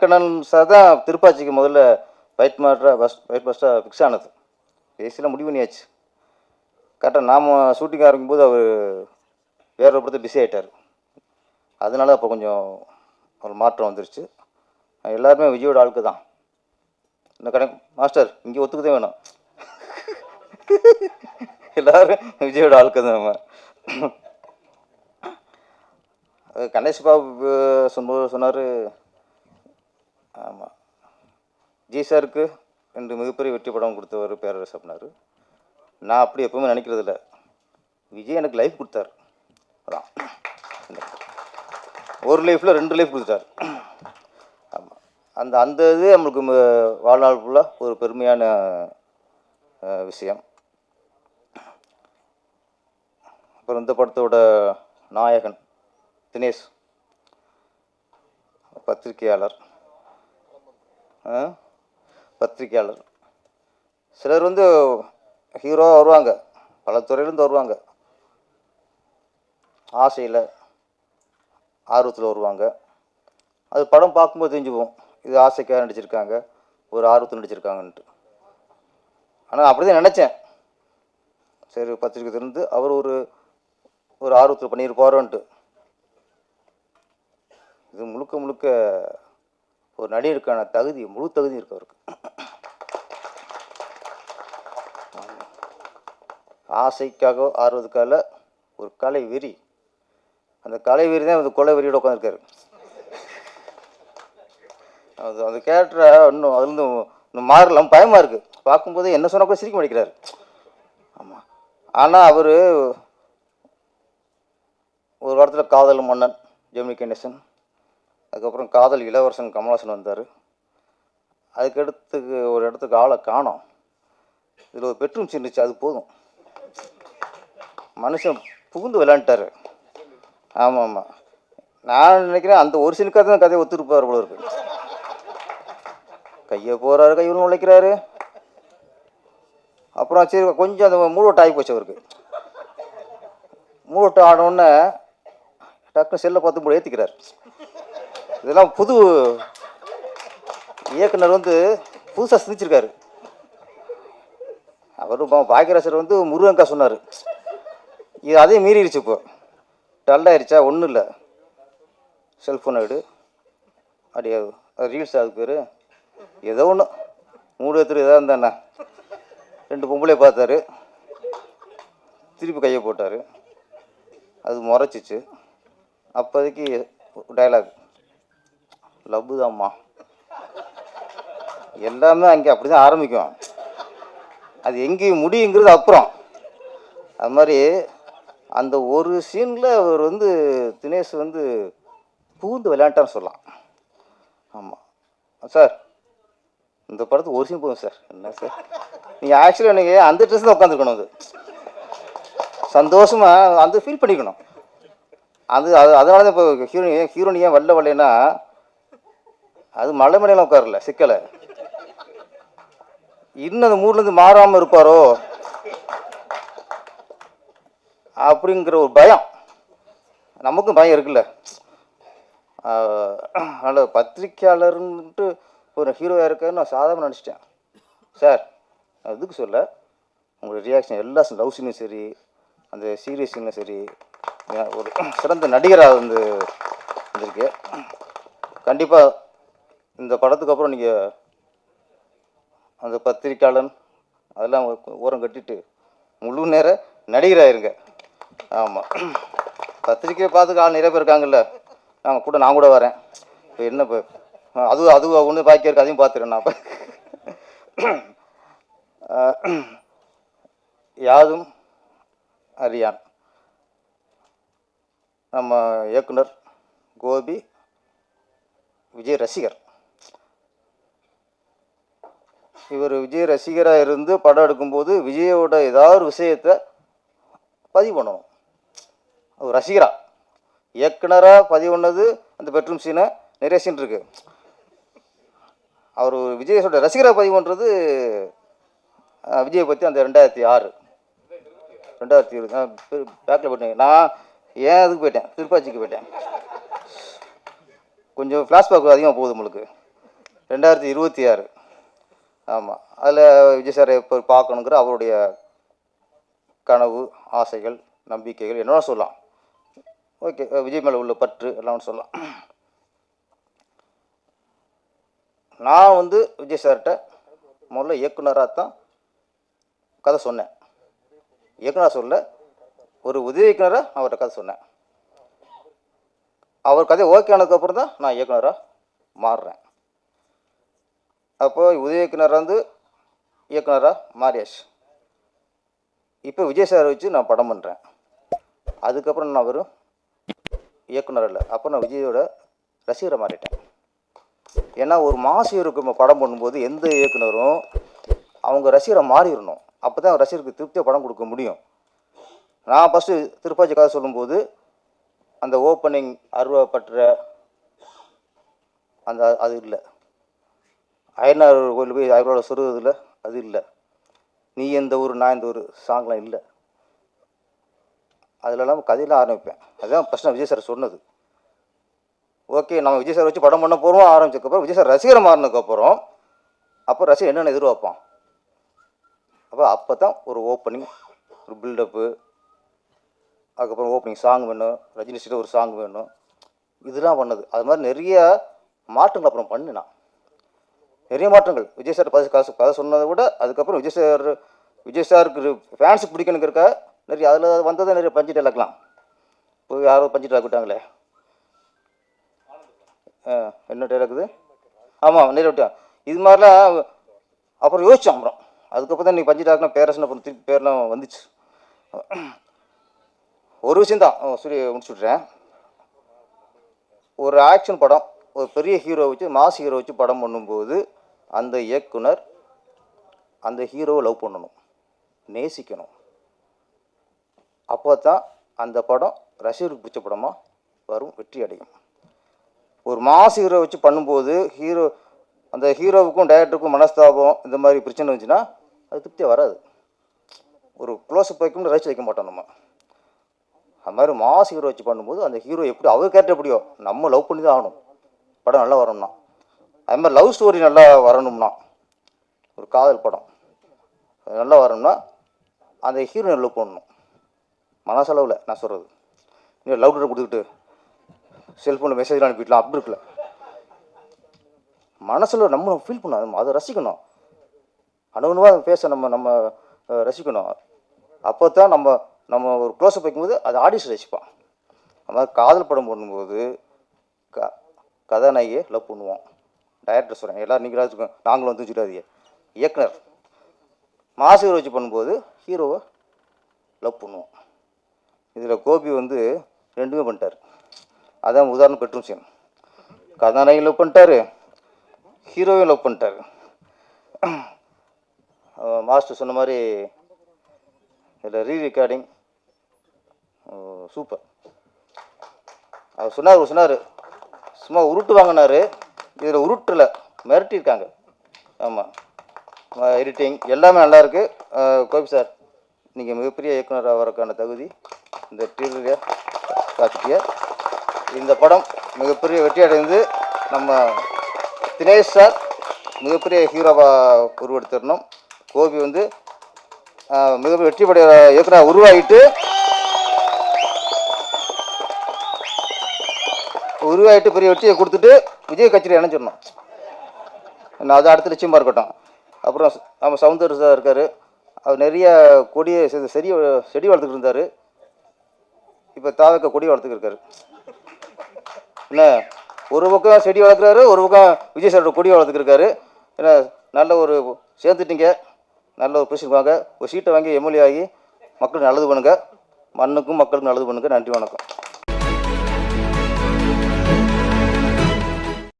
Kannan sir தான் திருப்பாச்சிக்கு முதல்ல fight மாஸ்டராக fix ஆனது. பேசிலாம் முடிவு பண்ணியாச்சு. கரெக்டாக நாம் ஷூட்டிங் ஆரம்பிக்கும்போது அவர் வேற ஒரு படத்தை பிஸி ஆகிட்டார். அதனால அப்போ கொஞ்சம் ஒரு மாற்றம் வந்துருச்சு. எல்லாருமே விஜயோட ஆளுக்கு தான். இந்த கணக்கு மாஸ்டர் இங்கே ஒத்துக்கதே வேணும். எல்லாரும் விஜயோட ஆளுக்கு தான். நம்ம கணேஷ் பாபு சொன்னார். ஆமாம், ஜி சாருக்கு 2 மிகப்பெரிய வெற்றி படம் கொடுத்தவர் பேரரசு அப்படின்னாரு. நான் அப்படி எப்பவுமே நினைக்கிறதில்ல. விஜய் எனக்கு லைஃப் கொடுத்தார். அதான் ஒரு லைஃப்பில் 2 லைஃப் கொடுத்தார். ஆமாம், அந்த இது நம்மளுக்கு வாழ்நாள் ஃபுல்லாக ஒரு பெருமையான விஷயம். அப்புறம் இந்த படத்தோட நாயகன் தினேஷ், பத்திரிக்கையாளர். சிலர் ஹீரோவாக வருவாங்க, பல துறையிலேருந்து வருவாங்க, ஆசையில் ஆர்வத்தில் வருவாங்க. அது படம் பார்க்கும்போது தெரிஞ்சுக்குவோம், இது ஆசைக்காக நடிச்சிருக்காங்க, ஒரு ஆர்வத்தில் நடிச்சிருக்காங்கன்ட்டு. ஆனால் அப்படி தான் நினச்சேன். சரி, பத்திரிக்கை திறந்து அவர் ஒரு ஆர்வத்தில் பண்ணியிருப்பாரோன்ட்டு. இது முழுக்க ஒரு நடிகருக்கான தகுதி, முழு தகுதி இருக்கு அவருக்கு. ஆசைக்காக ஆர்வத்துக்காக ஒரு கலை வெறி. அந்த கலை வெறி தான் அந்த கொலை வெறியோட உட்காந்துருக்காரு. அந்த கேரக்டரை இன்னும் அதுலேருந்து இன்னும் மாறலாம், பயமாக இருக்குது. பார்க்கும்போது என்ன சொன்னால் கூட சிரிக்க மாட்டேங்கிறாரு. ஆமாம், ஆனால் அவர் ஒரு இடத்துல காதல் மன்னன் ஜெமினி கணேசன், அதுக்கப்புறம் காதல் இளவரசன் கமல்ஹாசன் வந்தார். அதுக்கடுத்து ஒரு இடத்துக்கு ஆளை காணோம். இதில் ஒரு பெட்ரூம் சீன் இருந்துச்சு, அது போதும், மனுஷன் புகுந்து விளையாண்டுட்டார். ஆமாம், நான் நினைக்கிறேன் அந்த ஒரு சீனுக்காக தான் கதையை ஒத்துருப்பார் போல இருக்கு. கையை போகிறாரு, கையில் உழைக்கிறாரு. அப்புறம் சரி கொஞ்சம் அந்த மூடோட்டு ஆகி போச்சு அவருக்கு. மூடோட்டு ஆனோடனே டக்குன்னு செல்லை பார்த்து கூட ஏற்றிக்கிறார். இதெல்லாம் புது இயக்குனர் புதுசாக சிந்திச்சிருக்காரு. அவர் பாக்கியராசர் முருகங்கா சொன்னார். இது அதே மீறிடுச்சு. இப்போ டல்லாயிருச்சா, ஒன்றும் இல்லை, செல்ஃபோன் எடு அப்படியே ரீல்ஸ், அதுக்கு பேர் ஏதோ ஒன்று மூடு எடுத்துட்டு எதாவது இருந்தாண்ணா. 2 பொம்பளை பார்த்தாரு, திருப்பி கையை போட்டார், அது முறைச்சிச்சு. அப்போதைக்கு டைலாக், லவ்வு தான்மா. எல்லாமே அங்கே அப்படி தான் ஆரம்பிக்கும், அது எங்கேயும் முடியுங்கிறது அப்புறம். அது மாதிரி அந்த ஒரு சீனில் அவர் தினேஷ் பூந்து விளையாண்டான்னு சொல்லலாம். ஆமாம் சார், இந்த படத்துக்கு ஒரு சீன் போதும் சார். என்ன சார், நீங்கள் ஆக்சுவலாக நீங்கள் அந்த ட்ரெஸ் தான் உட்காந்துருக்கணும். அது சந்தோஷமாக அந்த ஃபீல் பண்ணிக்கணும். அதனால தான் இப்போ ஹீரோயின் ஏன் வரலன்னா, அது மலை மலையெல்லாம் உட்காரல, சிக்கலை. இன்னும் அந்த மூட்லேருந்து மாறாமல் இருப்பாரோ அப்படிங்கிற ஒரு பயம், நமக்கும் பயம் இருக்குல்ல. அதனால் பத்திரிக்கையாளர்ன்ட்டு ஒரு ஹீரோவாக இருக்காரு நான் சாதாரண நினச்சிட்டேன். சார், இதுக்கு சொல்ல, உங்களோட ரியாக்ஷன் எல்லா லவ் சீனும் சரி, அந்த சீரியஸ் சீனும் சரி, ஒரு சிறந்த நடிகராக வந்திருக்கு. கண்டிப்பாக இந்த படத்துக்கு அப்புறம் நீங்கள் அந்த பத்திரிக்கையாளன் அதெல்லாம் ஓரம் கட்டிட்டு முழு நேர நடிகராயிருங்க. ஆமாம், பத்திரிக்கையை பார்த்துக்க ஆள் நிறைய பேர் இருக்காங்கல்ல, நான் கூட வரேன். இப்போ என்ன இப்போ அது ஒன்று பாக்கி இருக்கு, அதையும் பார்த்துறேன் நான். யாதும் அறியான் நம்ம இயக்குனர் கோபி விஜய் ரசிகர். இவர் விஜய் ரசிகராக இருந்து படம் எடுக்கும்போது விஜயோட ஏதாவது ஒரு விஷயத்தை பதிவு பண்ணணும். ஒரு ரசிகராக இயக்குனராக பதிவு பண்ணது அந்த பெட்ரூம் சீனை, நிறைய சீன் இருக்குது. அவர் விஜயோட ரசிகராக பதிவு பண்ணுறது விஜயை பற்றி அந்த 2006 பேக்கில் போட்டேன். நான் ஏன் அதுக்கு போயிட்டேன், திருப்பாச்சிக்கு போயிட்டேன். கொஞ்சம் ஃப்ளாஷ்பேக் அதிகமாக போகுது உங்களுக்கு. 2026. ஆமாம். அதில் விஜய் சாரை இப்போ பார்க்கணுங்கிற அவருடைய கனவு, ஆசைகள், நம்பிக்கைகள் என்னென்ன சொல்லலாம். ஓகே, விஜய் மேலே உள்ள பற்று எல்லாம் சொல்லலாம். நான் வந்து விஜய் சார்கிட்ட முதல்ல இயக்குனராக தான் கதை சொன்னேன். இயக்குனராக சொல்ல, ஒரு உதவி இயக்குனராக அவர்கிட்ட கதை சொன்னேன். அவர் கதை ஓகே ஆனதுக்கப்புறம் தான் நான் இயக்குனராக மாறுறேன். அப்போது உதவி இயக்குனராக வந்து இயக்குனராக மாறியாச்சு. இப்போ விஜய் சார் வச்சு நான் படம் பண்ணுறேன். அதுக்கப்புறம் நான் வெறும் இயக்குனர் இல்லை, அப்போ நான் விஜயோட ரசிகரை மாறிட்டேன். ஏன்னா ஒரு மாசியருக்கு படம் பண்ணும்போது எந்த இயக்குனரும் அவங்க ரசிகரை மாறிடணும். அப்போ தான் ரசிகருக்கு திருப்தியாக படம் கொடுக்க முடியும். நான் ஃபஸ்ட்டு திருப்பாச்சி கதை சொல்லும்போது அந்த ஓப்பனிங் அருவப்பற்ற அந்த அது இல்லை, அயனார் கோயில் போய் அவரோட சொருவதில் அது இல்லை, நீ எந்த ஊர் நான் எந்த ஊர் சாங்லாம் இல்லை. அதிலெல்லாம் கதையெல்லாம் ஆரம்பிப்பேன். அதுதான் ஃபஸ்ட் நான் விஜய் சார் சொன்னது. ஓகே, நம்ம விஜய் சார் வச்சு படம் பண்ண போகிறோம் ஆரம்பிச்சதுக்கப்புறம் விஜய் சார் ரசிகரை மாறினதுக்கப்புறம் அப்போ ரசிகர் என்னென்ன எதிர்பார்ப்பான். அப்போ தான் ஒரு ஓப்பனிங், ஒரு பில்டப்பு, அதுக்கப்புறம் ஓப்பனிங் சாங் வேணும், ரஜினிஸ்கிட்ட ஒரு சாங் வேணும், இதெல்லாம் பண்ணது. அது மாதிரி நிறைய மாற்றங்கள் அப்புறம் பண்ணினான். நிறைய மாற்றங்கள் விஜய் சார் கதை சொன்னதை விட அதுக்கப்புறம் விஜய் சாருக்கு ஃபேன்ஸுக்கு பிடிக்கணுங்கிறக்கா நிறைய அதில் வந்ததை நிறைய பஞ்சு டைலாக்லாம் இப்போ யாரோ பஞ்சு டைலாக் விட்டாங்களே. என்ன டைலாக் இது? ஆமாம், நிறைய விட்டான். இது மாதிரிலாம் அப்புறம் யோசித்தோம். அப்புறம் அதுக்கப்புறம் தான் நீ பஞ்சு டைலாக்லாம் பேரஸ்ன்னு அப்புறம் திருப்பி பேர்லாம் வந்துச்சு. ஒரு விஷயந்தான் சொல்லி முடிச்சு விட்றேன். ஒரு ஆக்ஷன் படம், ஒரு பெரிய ஹீரோ வச்சு மாஸ் ஹீரோ வச்சு படம் பண்ணும்போது அந்த இயக்குனர் அந்த ஹீரோவை லவ் பண்ணணும், நேசிக்கணும். அப்போ தான் அந்த படம் ரசிகருக்கு பிடிச்ச படமாக வரும், வெற்றி அடையும். ஒரு மாஸ் ஹீரோ வச்சு பண்ணும்போது அந்த ஹீரோவுக்கும் டைரக்டருக்கும் மனஸ்தாபம் இந்த மாதிரி பிரச்சனை இருந்துச்சுன்னா அது திருப்தியாக வராது. ஒரு க்ளோஸ்அப் வைக்கணும்னு ரசிச்சு வைக்க மாட்டோம் நம்ம. அது மாதிரி மாஸ் ஹீரோ வச்சு பண்ணும்போது அந்த ஹீரோ எப்படி அவர் கேரக்டர் எப்படியோ நம்ம லவ் பண்ணி தான் ஆகணும், படம் நல்லா வரணும்னா. அது மாதிரி லவ் ஸ்டோரி நல்லா வரணும்னா, ஒரு காதல் படம் நல்லா வரணும்னா அந்த ஹீரோனை லவ் பண்ணணும். மனசளவில் நான் சொல்கிறது, நீ லவ் லெட்டர் கொடுத்துக்கிட்டு செல்ஃபோனில் மெசேஜ்லாம் அனுப்பிடலாம் அப்படி இருக்குல்ல. மனசில் நம்ம ஃபீல் பண்ணணும், அதை ரசிக்கணும், அணுகுணுவாக பேச நம்ம ரசிக்கணும். அப்போ தான் நம்ம ஒரு க்ளோஸ்அப் வைக்கும்போது அது ஆடியன்ஸ் ரசிப்பான். அது மாதிரி காதல் படம் பண்ணும்போது கதாநாயகியை லவ் பண்ணுவோம். டைரக்டர் சொல்கிறேன், எல்லோரும் நீங்களாக நாங்களும் வந்து சொல்லிடாதீங்க. இயக்குனர் மாஸ் ஹீரோ வச்சு பண்ணும்போது ஹீரோவை லவ் பண்ணுவோம். இதில் கோபி வந்து ரெண்டுமே பண்ணிட்டார். அதான் உதாரணம் பெட்ரூம் சீன். கதாநாயகி லவ் பண்ணிட்டாரு, ஹீரோவையும் லவ் பண்ணிட்டாரு. மாஸ்டர் சொன்ன மாதிரி இதில் ரீரெக்கார்டிங் சூப்பர். அவர் சொன்னார் சும்மா உருட்டு வாங்கினார், இதில் உருட்டில் மிரட்டியிருக்காங்க. ஆமாம், எடிட்டிங் எல்லாமே நல்லாயிருக்கு. கோபி சார், நீங்கள் மிகப்பெரிய இயக்குனராக வரக்கான தகுதி இந்த டீலரில் காட்சிய. இந்த படம் மிகப்பெரிய வெற்றி அடைந்து நம்ம தினேஷ் சார் மிகப்பெரிய ஹீரோவாக உருவெடுத்துடணும். கோபி வந்து மிகப்பெரிய வெற்றி படைய இயக்குனராக உருவாகிட்டு பெரிய வெற்றியை கொடுத்துட்டு விஜய் கட்சியில் இணைஞ்சிடணும். அது அடுத்த லட்சியமாக இருக்கட்டும். அப்புறம் நம்ம சவுந்தர் சார் இருக்கார், அவர் நிறைய செடி வளர்த்துக்கிட்டு இருந்தார். இப்போ தாவக்க கொடி வளர்த்துக்கிட்டு இருக்காரு. என்ன, ஒரு பக்கம் செடி வளர்க்குறாரு, ஒரு பக்கம் விஜய் சாரோட கொடி வளர்த்துக்கிருக்காரு. ஏன்னா நல்ல ஒரு சேர்ந்துட்டீங்க, நல்ல ஒரு பொசிஷன் வாங்க, ஒரு சீட்டை வாங்கி எம்எல்ஏ ஆகி மக்களுக்கு நல்லது பண்ணுங்கள், மண்ணுக்கும் மக்களுக்கும் நல்லது பண்ணுங்கள். நன்றி, வணக்கம்.